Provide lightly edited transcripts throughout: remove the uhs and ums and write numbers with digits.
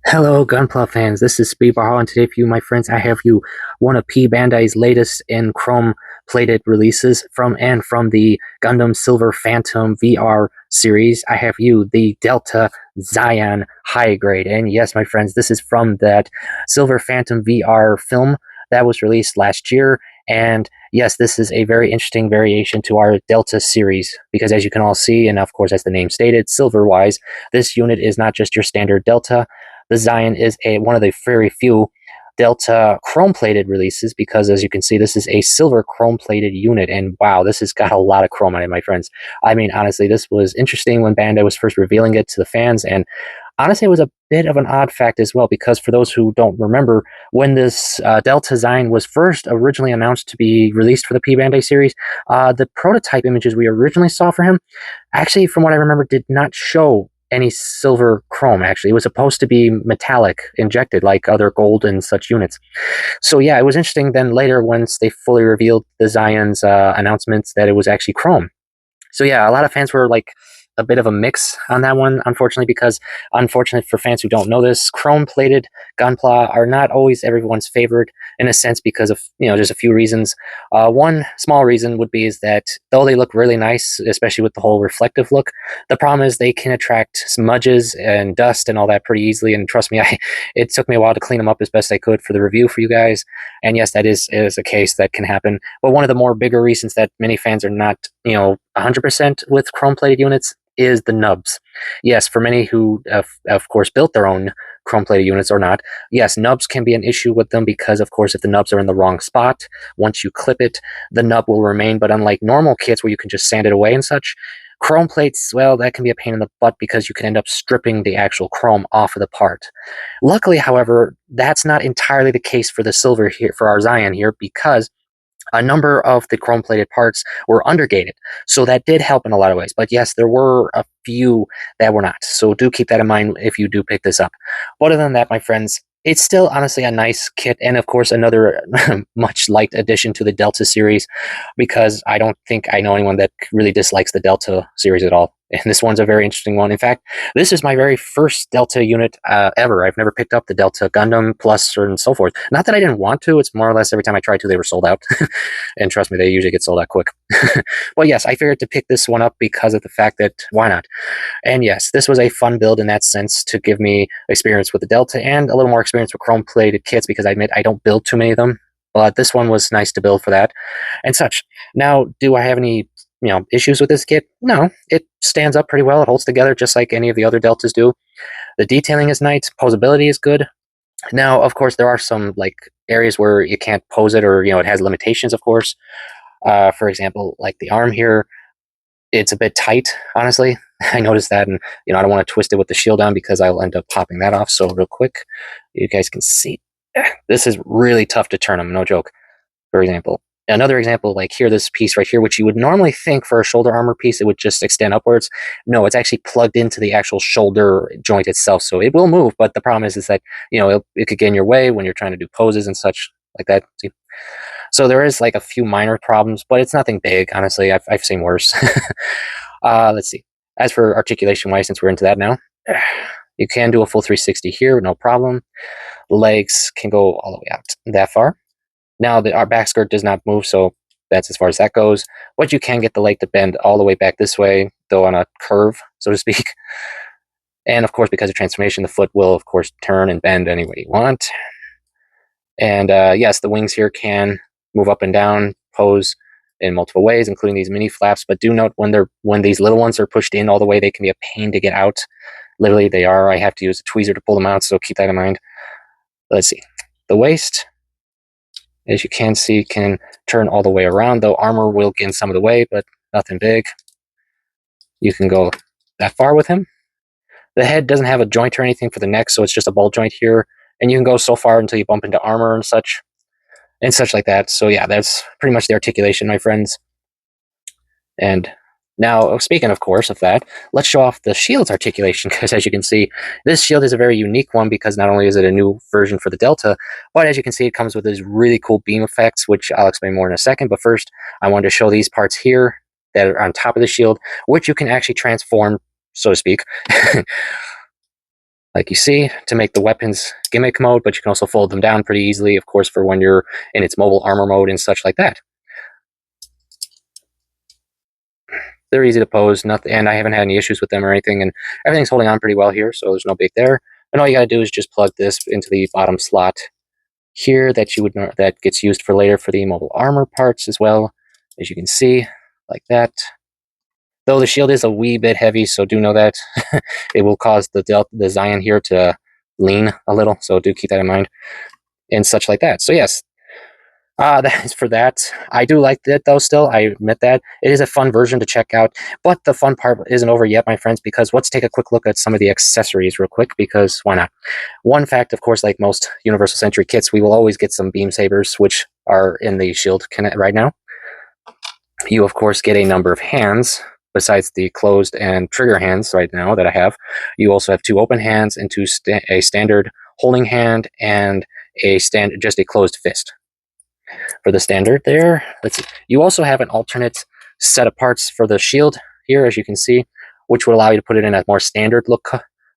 Hello, Gunpla fans. This is Speedball, and today for you, my friends, I have you one of Pbandai's latest in chrome-plated releases from the Gundam Silver Phantom VR series. I have you the Delta Zayin High Grade, and yes, my friends, this is from that Silver Phantom VR film that was released last year. And yes, this is a very interesting variation to our Delta series because, as you can all see, and of course, as the name stated, silver-wise, this unit is not just your standard Delta. The Zayin is one of the very few Delta chrome-plated releases because, as you can see, this is a silver chrome-plated unit, and wow, this has got a lot of chrome on it, my friends. I mean, honestly, this was interesting when Bandai was first revealing it to the fans, and honestly, it was a bit of an odd fact as well because for those who don't remember, when this Delta Zayin was first originally announced to be released for the P-Bandai series, the prototype images we originally saw for him, actually, from what I remember, did not show any silver chrome. Actually, it was supposed to be metallic injected like other gold and such units. So yeah, it was interesting then later once they fully revealed the Zion's announcements that it was actually chrome. So yeah, a lot of fans were like a bit of a mix on that one, unfortunately, because unfortunately for fans who don't know this, chrome-plated Gunpla are not always everyone's favorite in a sense because of just a few reasons. One small reason would be is that though they look really nice, especially with the whole reflective look, the problem is they can attract smudges and dust and all that pretty easily. And trust me, it took me a while to clean them up as best I could for the review for you guys. And yes, that is a case that can happen. But one of the more bigger reasons that many fans are not 100% with chrome-plated units is the nubs. Yes, for many who of course built their own chrome-plated units or not, yes, nubs can be an issue with them because of course if the nubs are in the wrong spot, once you clip it, the nub will remain. But unlike normal kits where you can just sand it away and such, chrome plates, well, that can be a pain in the butt because you can end up stripping the actual chrome off of the part. Luckily, however, that's not entirely the case for the silver here, for our Zayin here, because a number of the chrome plated parts were undergated. So that did help in a lot of ways. But yes, there were a few that were not. So do keep that in mind if you do pick this up. But other than that, my friends, it's still honestly a nice kit, and of course another much liked addition to the Delta series, because I don't think I know anyone that really dislikes the Delta series at all. And this one's a very interesting one. In fact, this is my very first Delta unit ever. I've never picked up the Delta Gundam Plus and so forth. Not that I didn't want to, it's more or less every time I tried to, they were sold out. And trust me, they usually get sold out quick. But yes, I figured to pick this one up because of the fact that why not? And yes, this was a fun build in that sense to give me experience with the Delta and a little more experience with chrome plated kits because I admit I don't build too many of them. But this one was nice to build for that and such. Now, do I have any issues with this kit? No, it stands up pretty well. It holds together just like any of the other Deltas do. The detailing is nice. Posability is good. Now, of course, there are some like areas where you can't pose it, or it has limitations. Of course, for example, like the arm here, it's a bit tight. Honestly, I noticed that, and I don't want to twist it with the shield on because I'll end up popping that off. So real quick, you guys can see this is really tough to turn them. No joke. For example, another example, like here, this piece right here, which you would normally think for a shoulder armor piece, it would just extend upwards. No, it's actually plugged into the actual shoulder joint itself, so it will move. But the problem is that it could get in your way when you're trying to do poses and such like that. See? So there is like a few minor problems, but it's nothing big. Honestly, I've seen worse. Let's see. As for articulation wise, since we're into that now, you can do a full 360 here, no problem. The legs can go all the way out that far. Now, our back skirt does not move, so that's as far as that goes. But you can get the leg to bend all the way back this way, though on a curve, so to speak. And of course, because of transformation, the foot will, of course, turn and bend any way you want. And yes, the wings here can move up and down, pose in multiple ways, including these mini flaps. But do note when these little ones are pushed in all the way, they can be a pain to get out. Literally, they are. I have to use a tweezer to pull them out, so keep that in mind. Let's see. The waist, as you can see, can turn all the way around, though armor will get in some of the way, but nothing big. You can go that far with him. The head doesn't have a joint or anything for the neck, so it's just a ball joint here. And you can go so far until you bump into armor and such like that. So yeah, that's pretty much the articulation, my friends. And now, speaking, of course, of that, let's show off the shield's articulation, because as you can see, this shield is a very unique one because not only is it a new version for the Delta, but as you can see, it comes with these really cool beam effects, which I'll explain more in a second. But first, I wanted to show these parts here that are on top of the shield, which you can actually transform, so to speak, like you see, to make the weapons gimmick mode, but you can also fold them down pretty easily, of course, for when you're in its mobile armor mode and such like that. They're easy to pose, and I haven't had any issues with them or anything, and everything's holding on pretty well here, so there's no big there. And all you gotta do is just plug this into the bottom slot here that gets used for later for the mobile armor parts as well, as you can see, like that. Though the shield is a wee bit heavy, so do know that it will cause the Zayin here to lean a little, so do keep that in mind, and such like that. So yes, that is for that. I do like it though still, I admit that. It is a fun version to check out, but the fun part isn't over yet, my friends, because let's take a quick look at some of the accessories real quick, because why not? One fact, of course, like most Universal Century kits, we will always get some beam sabers, which are in the shield right now. You, of course, get a number of hands, besides the closed and trigger hands right now that I have. You also have 2 open hands and a standard holding hand and just a closed fist. For the standard there, let's see. You also have an alternate set of parts for the shield here, as you can see, which would allow you to put it in a more standard look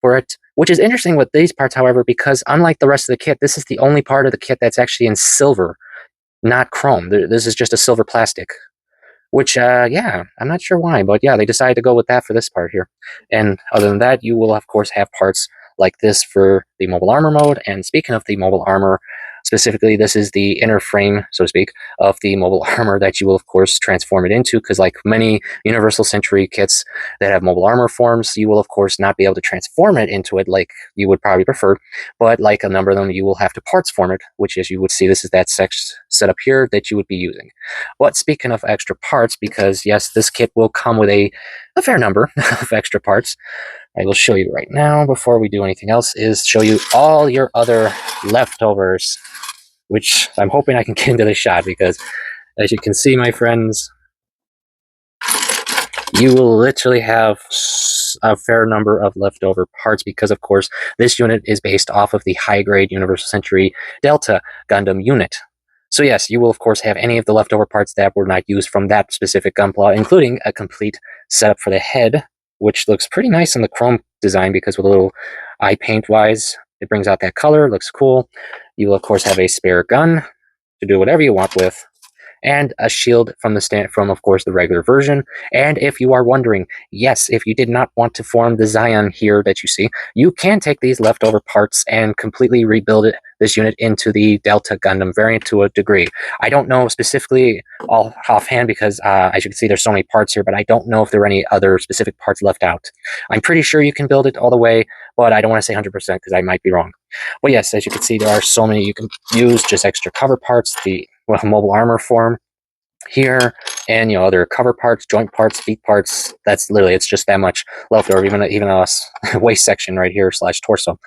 for it, which is interesting with these parts, however, because unlike the rest of the kit, this is the only part of the kit that's actually in silver, not chrome. This is just a silver plastic. Which, yeah, I'm not sure why, but yeah, they decided to go with that for this part here. And other than that, you will, of course, have parts like this for the mobile armor mode. And speaking of the mobile armor, specifically, this is the inner frame, so to speak, of the mobile armor that you will, of course, transform it into, because like many Universal Century kits that have mobile armor forms, you will, of course, not be able to transform it into it like you would probably prefer, but like a number of them, you will have to parts form it, which, as you would see, this is that setup here that you would be using. But speaking of extra parts, because yes, this kit will come with a fair number of extra parts, I will show you right now, before we do anything else, is show you all your other leftovers, which I'm hoping I can get into the shot, because as you can see, my friends, you will literally have a fair number of leftover parts, because of course this unit is based off of the high-grade Universal Century Delta Gundam unit. So yes, you will of course have any of the leftover parts that were not used from that specific Gunpla, including a complete setup for the head, which looks pretty nice in the chrome design, because with a little eye paint wise, it brings out that color, looks cool. You will of course have a spare gun to do whatever you want with, and a shield from of course the regular version. And if you are wondering, yes, if you did not want to form the Zayin here that you see, you can take these leftover parts and completely rebuild this unit into the Delta Gundam variant to a degree. I don't know specifically offhand, because as you can see, there's so many parts here, but I don't know if there are any other specific parts left out. I'm pretty sure you can build it all the way, but I don't want to say 100% because I might be wrong. But yes, as you can see, there are so many you can use, just extra cover parts, the mobile armor form here, and other cover parts, joint parts, feet parts. That's literally, it's just that much leftover, even a waist section right here / torso.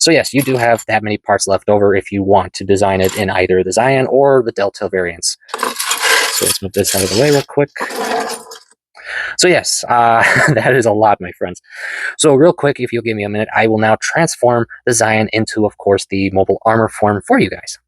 So yes, you do have that many parts left over if you want to design it in either the Zayin or the Delta variants. So let's move this out of the way real quick. So yes, that is a lot, my friends. So real quick, if you'll give me a minute, I will now transform the Zayin into, of course, the mobile armor form for you guys.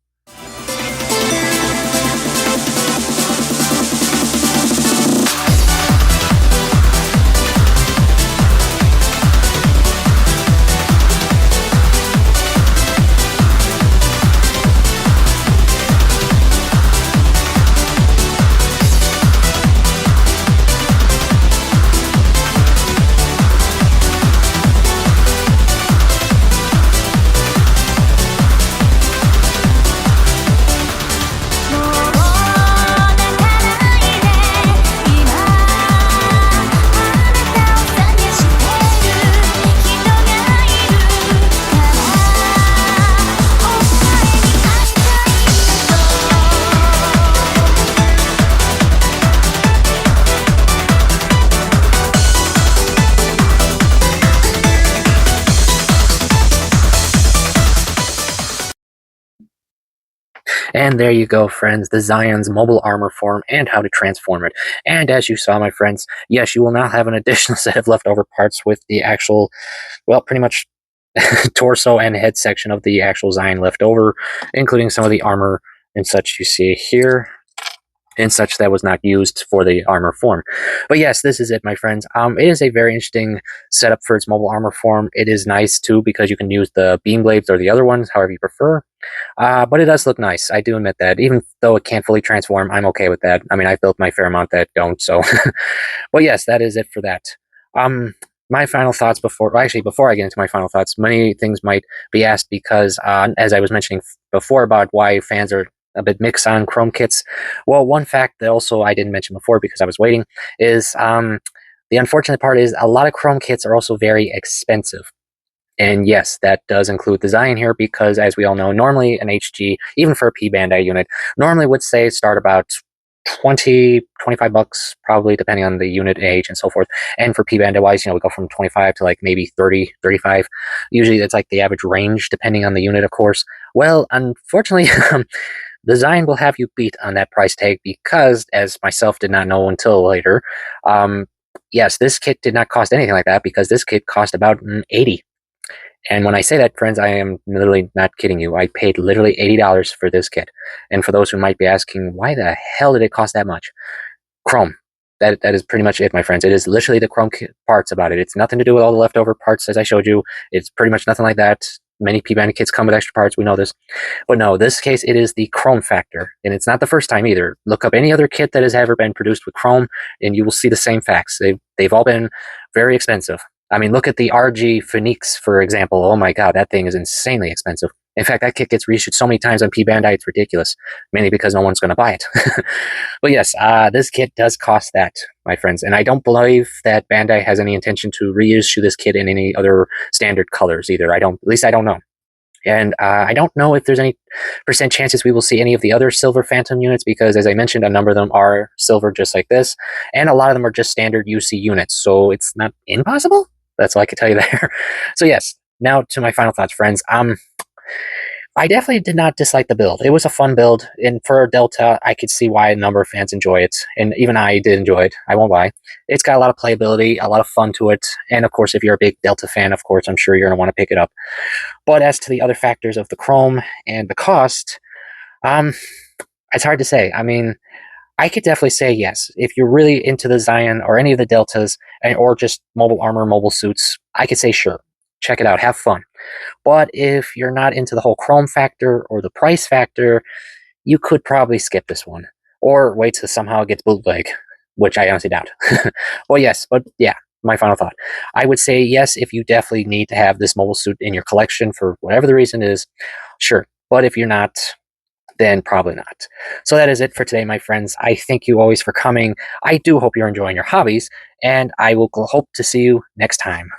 And there you go, friends, the Zayin's mobile armor form and how to transform it. And as you saw, my friends, yes, you will now have an additional set of leftover parts with the actual, well, pretty much torso and head section of the actual Zayin left over, including some of the armor and such you see here. and such that was not used for the armor form. But yes, this is it, my friends. It is a very interesting setup for its mobile armor form. It is nice too because you can use the beam blades or the other ones, however you prefer. But it does look nice. I do admit that. Even though it can't fully transform, I'm okay with that. I mean, I've built my fair amount that don't, so. But yes, that is it for that. My final thoughts before I get into my final thoughts, many things might be asked because, as I was mentioning before about why fans are a bit mixed on Chrome kits. Well, one fact that also I didn't mention before because I was waiting is the unfortunate part is a lot of Chrome kits are also very expensive. And yes, that does include the Zayin here because, as we all know, normally an HG, even for a Pbandai unit, normally would say start about 20, 25 bucks, probably depending on the unit age and so forth. And for Pbandai wise, we go from 25 to like maybe 30, 35. Usually that's like the average range depending on the unit, of course. Well, unfortunately, the Zayin will have you beat on that price tag because, as myself did not know until later, yes, this kit did not cost anything like that because this kit cost about 80. And when I say that, friends, I am literally not kidding you. I paid literally $80 for this kit. And for those who might be asking, why the hell did it cost that much? Chrome. That is pretty much it, my friends. It is literally the Chrome parts about it. It's nothing to do with all the leftover parts, as I showed you. It's pretty much nothing like that. Many Pbandai kits come with extra parts. We know this. But no, this case, it is the Chrome factor. And it's not the first time either. Look up any other kit that has ever been produced with Chrome, and you will see the same facts. They've all been very expensive. I mean, look at the RG Phoenix, for example. Oh my god, that thing is insanely expensive. In fact, that kit gets reissued so many times on Pbandai, it's ridiculous. Mainly because no one's going to buy it. But yes, this kit does cost that, my friends. And I don't believe that Bandai has any intention to reissue this kit in any other standard colors either. At least I don't know. And I don't know if there's any percent chances we will see any of the other silver Phantom units because, as I mentioned, a number of them are silver just like this. And a lot of them are just standard UC units. So it's not impossible. That's all I can tell you there. So yes, now to my final thoughts, friends. I definitely did not dislike the build. It was a fun build, and for Delta, I could see why a number of fans enjoy it, and even I did enjoy it, I won't lie. It's got a lot of playability, a lot of fun to it, and of course, if you're a big Delta fan, of course, I'm sure you're going to want to pick it up. But as to the other factors of the Chrome and the cost, it's hard to say. I mean, I could definitely say yes. If you're really into the Zayin or any of the Deltas, or just mobile armor, mobile suits, I could say sure. Check it out, have fun. But if you're not into the whole Chrome factor or the price factor, you could probably skip this one. Or wait till somehow it gets bootleg, which I honestly doubt. Well, yes, but yeah, my final thought. I would say yes if you definitely need to have this mobile suit in your collection for whatever the reason is, sure. But if you're not, then probably not. So that is it for today, my friends. I thank you always for coming. I do hope you're enjoying your hobbies, and I will hope to see you next time.